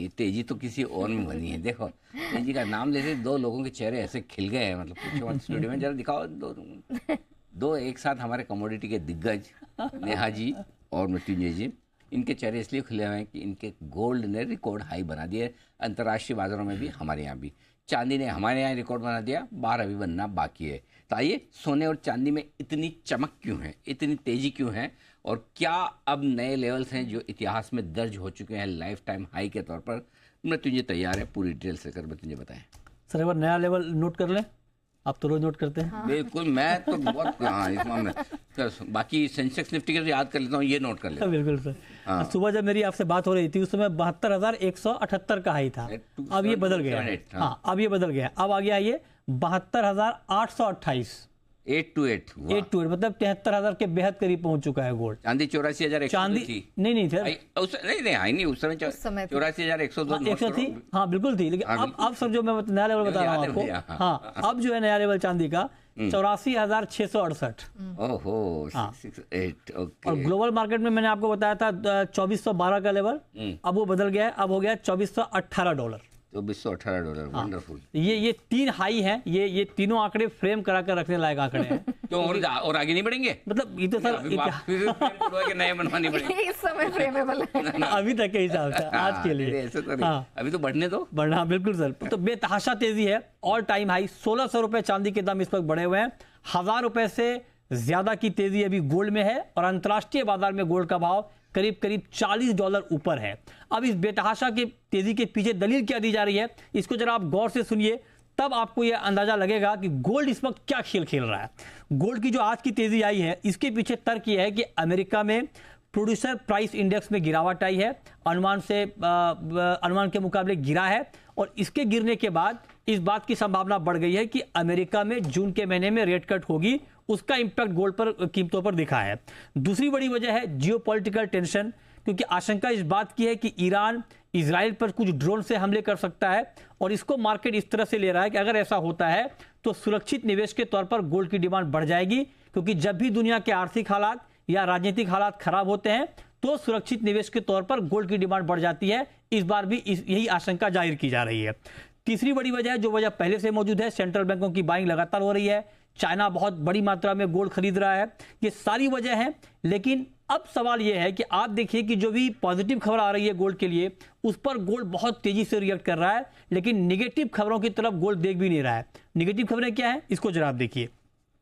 ये तेजी तो किसी और में बनी है। देखो तेजी का नाम लेते दो लोगों के चेहरे ऐसे खिल गए हैं, मतलब पूछो मत। स्टूडियो में जरा दिखाओ दो एक साथ हमारे कमोडिटी के दिग्गज नेहा जी और मृत्युंजय जी। इनके चेहरे इसलिए खुले हुए हैं कि इनके गोल्ड ने रिकॉर्ड हाई बना दिए अंतर्राष्ट्रीय बाजारों में भी, हमारे यहाँ भी। चांदी ने हमारे यहाँ रिकॉर्ड बना दिया, बाहर अभी बनना बाकी है। तो आइए, सोने और चांदी में इतनी चमक क्यों है, इतनी तेजी क्यों है, और क्या अब नए लेवल्स हैं जो इतिहास में दर्ज हो चुके हैं लाइफ टाइम हाई के तौर पर? मृत्युंजय तैयार है पूरी डिटेल से कर। मृत्युंजय बताएं सर, एक बार नया लेवल नोट कर लें। आप तो रोज नोट करते हैं। हाँ। बिल्कुल, मैं तो बहुत इस मामले में बाकी सेंसेक्स निफ्टी के तो याद कर लेता हूँ, ये नोट कर लेता हूँ। बिल्कुल सर। हाँ। सुबह जब मेरी आपसे बात हो रही थी उस समय 72,178 का हाई था। अब ये बदल गया है। हाँ, अब ये बदल गया, अब आ गया ये 72,828। 828 मतलब 73,000 के बेहद करीब पहुंच चुका है गोल्ड। चांदी 84,100 चांदी थी। नहीं सर, नहीं उस समय 84,102 थी। हाँ बिल्कुल थी, लेकिन अब सर जो मैं नया लेवल बता रहा हूँ आपको, हाँ अब जो है नया लेवल चांदी का 84,668। ओहो, 668। और ग्लोबल मार्केट में मैंने आपको बताया था 2412 का लेवल, अब वो बदल गया है, अब हो गया $2418। $2418। वंडरफुल। ये तीन हाई हैं, ये तीनों आंकड़े फ्रेम करा कर रखने लायक आंकड़े हैं। तो और आगे नहीं बढ़ेंगे? मतलब ये तो सर के नए बनवानी पड़ेंगे इस समय फ्रेमेबल है अभी तक के हिसाब से आज के लिए। ऐसे तो नहीं, अभी तो बढ़ने दो। बढ़ना बिल्कुल सर। तो बेतहाशा तेजी है, ऑल टाइम हाई 1,600 रुपए चांदी के दाम इस वक्त बढ़े हुए हैं। 1,000 रुपए से ज्यादा की तेजी अभी गोल्ड में है, और अंतर्राष्ट्रीय बाजार में गोल्ड का भाव करीब करीब $40 ऊपर है। अब इस बेतहाशा की तेजी के पीछे दलील क्या दी जा रही है, इसको जरा आप गौर से सुनिए, तब आपको यह अंदाजा लगेगा कि गोल्ड इस वक्त क्या खेल खेल रहा है। गोल्ड की जो आज की तेजी आई है, इसके पीछे तर्क यह है कि अमेरिका में प्रोड्यूसर प्राइस इंडेक्स में गिरावट आई है, अनुमान के मुकाबले गिरा है, और इसके गिरने के बाद इस बात की संभावना बढ़ गई है कि अमेरिका में जून के महीने में रेट कट होगी, उसका इंपैक्ट गोल्ड पर कीमतों पर दिखा है। दूसरी बड़ी वजह है जियोपॉलिटिकल टेंशन, क्योंकि आशंका इस बात की है कि ईरान इजराइल पर कुछ ड्रोन से हमले कर सकता है, और इसको मार्केट इस तरह से ले रहा है कि अगर ऐसा होता है तो सुरक्षित निवेश के तौर पर गोल्ड की डिमांड बढ़ जाएगी, क्योंकि जब भी दुनिया के आर्थिक हालात या राजनीतिक हालात खराब होते हैं तो सुरक्षित निवेश के तौर पर गोल्ड की डिमांड बढ़ जाती है। इस बार भी यही आशंका जाहिर की जा रही है। तीसरी बड़ी वजह है, जो वजह पहले से मौजूद है, सेंट्रल बैंकों की बाइंग लगातार हो रही है, चाइना बहुत बड़ी मात्रा में गोल्ड खरीद रहा है, ये सारी वजह है। लेकिन अब सवाल यह है कि आप देखिए कि जो भी पॉजिटिव खबर आ रही है गोल्ड के लिए, उस पर गोल्ड बहुत तेजी से रिएक्ट कर रहा है, लेकिन नेगेटिव खबरों की तरफ गोल्ड देख भी नहीं रहा है। नेगेटिव खबरें क्या है, इसको जरा आप देखिए।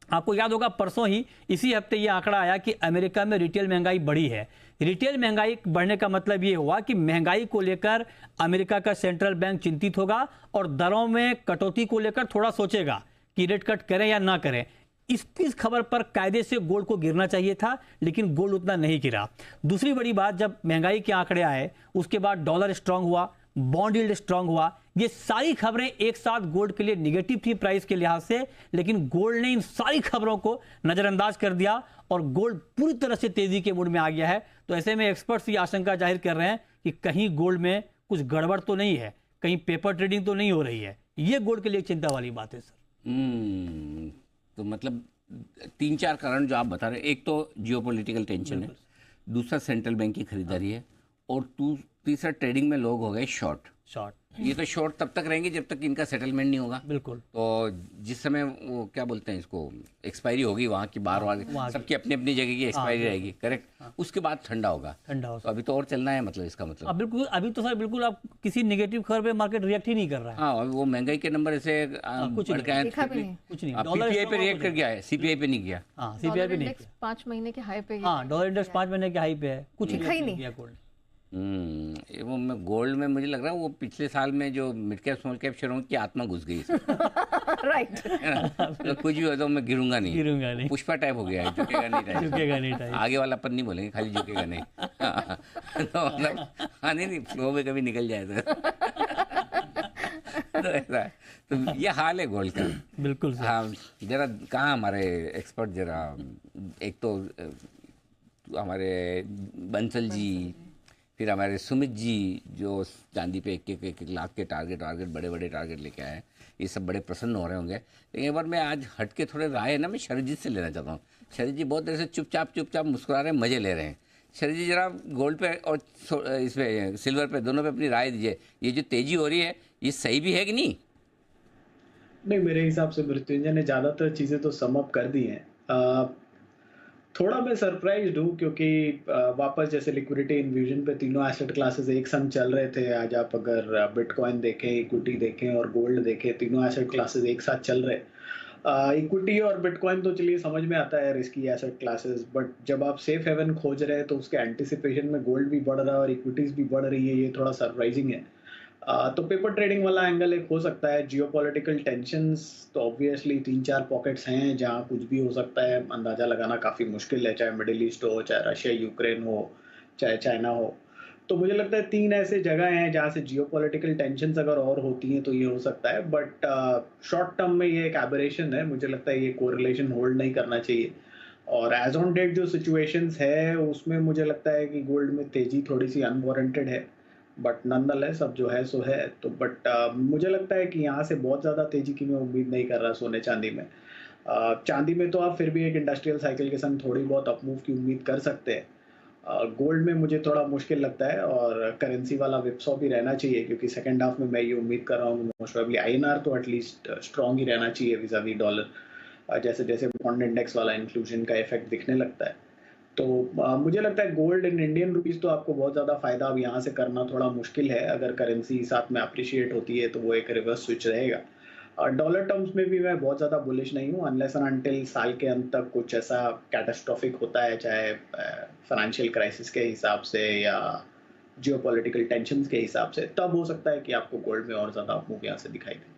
आपको याद होगा परसों ही इसी हफ्ते यह आंकड़ा आया कि अमेरिका में रिटेल महंगाई बढ़ी है। रिटेल महंगाई बढ़ने का मतलब यह हुआ कि महंगाई को लेकर अमेरिका का सेंट्रल बैंक चिंतित होगा और दरों में कटौती को लेकर थोड़ा सोचेगा कि रेट कट करें या ना करें। इस खबर पर कायदे से गोल्ड को गिरना चाहिए था, लेकिन गोल्ड उतना नहीं गिरा। दूसरी बड़ी बात, जब महंगाई के आंकड़े आए उसके बाद डॉलर स्ट्रांग हुआ, बॉन्ड यील्ड स्ट्रांग हुआ, ये सारी खबरें एक साथ गोल्ड के लिए नेगेटिव थी प्राइस के लिहाज से, लेकिन गोल्ड ने इन सारी खबरों को नजरअंदाज कर दिया और गोल्ड पूरी तरह से तेजी के मूड में आ गया है। तो ऐसे में एक्सपर्ट्स ये आशंका जाहिर कर रहे हैं कि कहीं गोल्ड में कुछ गड़बड़ तो नहीं है, कहीं पेपर ट्रेडिंग तो नहीं हो रही है। ये गोल्ड के लिए चिंता वाली बात है सर। तो मतलब 3-4 कारण जो आप बता रहे हैं, एक तो जियोपॉलिटिकल टेंशन है, दूसरा सेंट्रल बैंक की खरीदारी है, और तीसरा ट्रेडिंग में लोग हो गए शॉर्ट। ये तो शॉर्ट तब तक रहेंगे जब तक इनका सेटलमेंट नहीं होगा। बिल्कुल। तो जिस समय वो क्या बोलते हैं इसको, एक्सपायरी होगी वहाँ की, बार सबकी अपनी अपनी जगह की एक्सपायरी रहेगी, करेक्ट, उसके बाद ठंडा होगा। तो अभी तो और चलना है, मतलब इसका मतलब बिल्कुल। अभी तो सर बिल्कुल आप किसी नेगेटिव खबर पे मार्केट रिएक्ट ही नहीं कर रहा है। हाँ, वो महंगाई के नंबर ऐसे कुछ नहीं, पीपीआई पे रिएक्ट कर गया है, सीपीआई पे नहीं किया। सीपीआई पे नहीं, 5 महीने के हाई पे। डॉलर इंडेक्स 5 महीने के हाई पे है, कुछ नहीं किया गोल्ड। वो मैं गोल्ड में मुझे लग रहा है वो पिछले साल में जो मिड कैप स्मॉल कैप शेयरों की आत्मा घुस गई राइट। तो कुछ भी हो तो मैं गिरूंगा नहीं, पुष्पा टाइप हो गया है, झुकेगा नहीं टाइप। आगे वाला अपन नहीं बोलेंगे, खाली झुकेगा नहीं। तो मतलब हाँ, नहीं फ्लो में कभी निकल जाए तो ऐसा। तो ये हाल है गोल्ड का। बिल्कुल। हाँ, जरा कहाँ हमारे एक्सपर्ट, जरा एक तो हमारे बंसल जी, फिर हमारे सुमित जी जो चांदी पे एक लाख के टारगेट बड़े बड़े टारगेट लेके आए, ये सब बड़े प्रसन्न हो रहे होंगे। लेकिन एक बार मैं आज हट के थोड़े राय है ना, मैं शरजीत से लेना चाहता हूँ। शरजीत जी बहुत देर से चुपचाप मुस्कुरा रहे हैं, मजे ले रहे हैं। शरीर जी जरा गोल्ड पे और इस पे सिल्वर पे दोनों पे अपनी राय दीजिए। ये जो तेजी हो रही है ये सही भी है कि नहीं? नहीं, मेरे हिसाब से मृत्युंजय ने ज़्यादातर चीज़ें तो सम अप कर दी हैं। थोड़ा मैं सरप्राइज्ड हूँ क्योंकि वापस जैसे लिक्विडिटी इन्फ्यूजन पे तीनों एसेट क्लासेस एक संग चल रहे थे। आज आप अगर बिटकॉइन देखें, इक्विटी देखें और गोल्ड देखें, तीनों एसेट क्लासेस एक साथ चल रहे हैं। इक्विटी और बिटकॉइन तो चलिए समझ में आता है, रिस्की एसेट क्लासेस, बट जब आप सेफ हेवन खोज रहे हैं तो उसके एंटिसिपेशन में गोल्ड भी बढ़ रहा है और इक्विटीज़ भी बढ़ रही है, ये थोड़ा सरप्राइजिंग है। तो पेपर ट्रेडिंग वाला एंगल एक हो सकता है। जियोपॉलिटिकल टेंशंस तो ऑब्वियसली 3-4 पॉकेट्स हैं जहाँ कुछ भी हो सकता है, अंदाज़ा लगाना काफ़ी मुश्किल है, चाहे मिडिल ईस्ट हो, चाहे रशिया यूक्रेन हो, चाहे चाइना हो। तो मुझे लगता है 3 ऐसे जगह हैं जहाँ से जियोपॉलिटिकल टेंशंस अगर और होती हैं तो ये हो सकता है, बट शॉर्ट टर्म में ये एक एबरेशन है। मुझे लगता है ये कोरिलेशन होल्ड नहीं करना चाहिए और एज ऑन डेट जो सिचुएशंस है उसमें मुझे लगता है कि गोल्ड में तेज़ी थोड़ी-सी अनवारंटेड है, बट नॉनदलेस अब जो है सो है। तो बट मुझे लगता है कि यहाँ से बहुत ज़्यादा तेज़ी की मैं उम्मीद नहीं कर रहा सोने चांदी में। चांदी में तो आप फिर भी एक इंडस्ट्रियल साइकिल के संग थोड़ी बहुत अपमूव की उम्मीद कर सकते हैं। गोल्ड में मुझे थोड़ा मुश्किल लगता है और करेंसी वाला विपसॉ भी रहना चाहिए क्योंकि सेकंड हाफ में मैं ये उम्मीद कर रहा हूँ कि मोस्ट प्रोबेबली आईएनआर तो एटलीस्ट स्ट्रॉन्ग ही रहना चाहिए विज़ावी डॉलर, जैसे जैसे बॉन्ड इंडेक्स वाला इंक्लूजन का इफेक्ट दिखने लगता है। तो मुझे लगता है गोल्ड इन इंडियन रुपीस तो आपको बहुत ज़्यादा फ़ायदा अब यहाँ से करना थोड़ा मुश्किल है। अगर करेंसी साथ में अप्रिशिएट होती है तो वो एक रिवर्स स्विच रहेगा। डॉलर टर्म्स में भी मैं बहुत ज़्यादा बुलिश नहीं हूँ अनलेस एंड अनटिल साल के अंत तक कुछ ऐसा कैटास्ट्रोफिक होता है, चाहे फाइनेंशियल क्राइसिस के हिसाब से या जियोपॉलिटिकल टेंशंस के हिसाब से, तब हो सकता है कि आपको गोल्ड में और ज़्यादा मूव यहाँ से दिखाई दे।